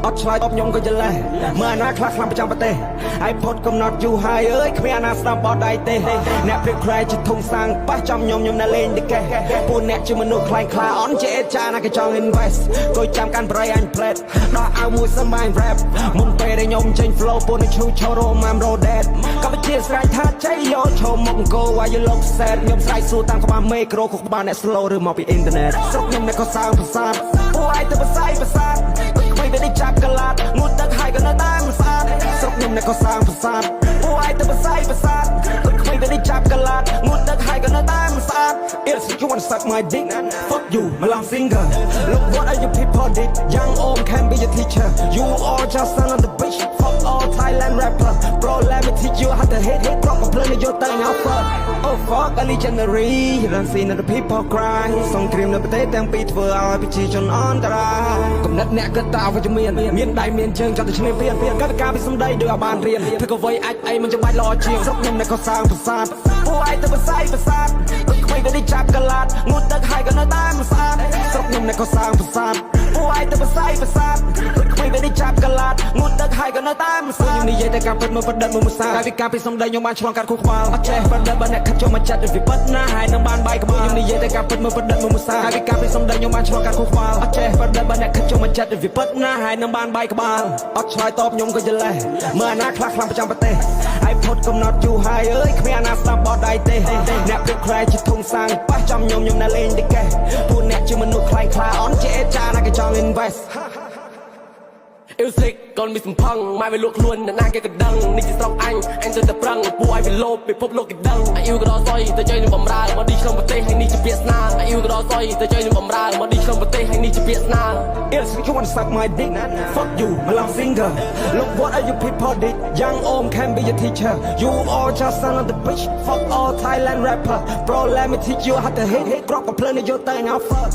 អត់ឆ្លើយតបខ្ញុំក៏យល់ដែរមើលអាណាខ្លះខ្លាំងប្រចាំប្រទេសហើយផុតកំណត់យូរហើយអើយគ្មានអាណាស្ដាប់បោះដៃទេអ្នកព្រៀបខ្លាយជាធំសាំងប៉ះចំខ្ញុំនៅលេងតិកេពួកអ្នកជាមនុស្សខ្លាំងខ្លាអន់ជាអេចាណាគេចង់ invest គួយចាំកាន់ប្រៃអញ plate ដោះអាវមួយសឹមបាន rap មុនពេលដែលខ្ញុំចេញ flow ពួកអ្នកឈូឈររម I'm rodet កម្ពុជាស្រ័យថាជ័យយកឈោមកអង្គwhy you look sad ខ្ញុំស្រ័យសួរតាមក្បាលមេក្រូក៏ក្បាលអ្នក slow ឬមកពី internet ស្រុកខ្ញុំអ្នកក៏សាងប្រាសាទពួកឯងទៅបសាយប្រាសាទไม่ได้จับกลาดงูตึกหายกันนะตามันสาดสกยังในก็สร้างประสาทผู้ไอ้ตัวประสาทประสาทไม่ได้จับกลาดงูตึกหายกันนะตามันสาด It's you wanna suck my dick Fuck you มาลอง finger Look what are you people did Young old can be your teacher You all just son of the bitch Fuck all Thailand rapper Bro let me teach you how to hit Drop a plane in your thing out fuck Oh fuck a legendary You done seen the people cry សង្គ្រាមនៅប្រទេសទាំងពីរធ្វើឲ្យប្រជាជនអន្តរាយកំណត់អ្នកគិតតាវិជ្ជមានដៃមានជើងចង់ទៅឈ្នះពៀនកាត់ការពីសំដីដោយឲ្យបានរៀនធ្វើក៏វ័យអាចអីមិនចាំបាច់ល្អជាងស្រុកខ្ញុំនៅក៏សាងប្រាសាទពួកឯងទៅបសាយប្រាសាទគ្មានដែលចាប់កលាតងូតទឹកហើយក៏នៅតែមិនស្អាតស្រុកខ្ញុំនៅក៏សាងប្រាសាទពួកឯងទៅបសាយប្រាសាទគ្មានដែលចាប់កលាតងូតទឹកហើយក៏នៅតែមិនស្អាតខ្ញុំនិយាយតែការពិតមកបដិទ្ធមកមុសាហើយពីការពីសំដីខ្ញុំបានឆ្លងកាត់ខួរក្បាលអត់ចេះបដិទ្ធបើអ្នកខិតចូលមកចាត់វាពិតណាស់ហើយនឹងបានបាយក្បាលខ្ញុំនិយាយតែការពិតមកបដិទ្ធមកមុសាហើយពីការពីសំដីខ្ញុំបានឆ្លងកាត់ខួរក្បាលអត់ចេះបដិទ្ធបើអ្នកខិតចូលមកចាត់វាពិតណាស់ហើយនឹងបានបាយក្បាលអត់ឆ្លើយតបខ្ញុំក៏យល់ដែរមើលអាណាខ្លះខ្លាំងប្រចាំប្រទេសហើយផុតកំណត់យូរហើយអើយគ្មានអាណាស្ដាប់បោះដៃទេអ្នកព្រៀបខ្លាយជាធំសាំងប៉ះចំខ្ញុំនៅលេងតិកេពួកអ្នកជាមនុស្សខ្លាំងខ្លាអន់ជាអេចាណាគេចង់ invest អ៊ីវសិកកូនមានសំផឹងម៉ែវាលក់ខ្លួនអ្នកណាគេក៏ដឹងនេះជាស្រុកអញទៅតែប្រឹងពួកឲ្យវាលោបពិភពលោកគេដឹងអាយូក៏ដល់សុយទៅជ័យនឹងបំរើមកឌីក្នុងប្រទេសហើយនេះជាពាក្យស្នាអាយូក៏ដល់សុយទៅជ័យនឹងបំរើមកឌីក្នុងប្រទេសហើយនេះជាពាក្យស្នា It's you wanna suck my dick Fuck you มาลอง finger Look what are you people did Young old can be your teacher You all just son of the bitch Fuck all Thailand rapper Bro let me teach you how to hit Drop a plane in your thing I'll fuck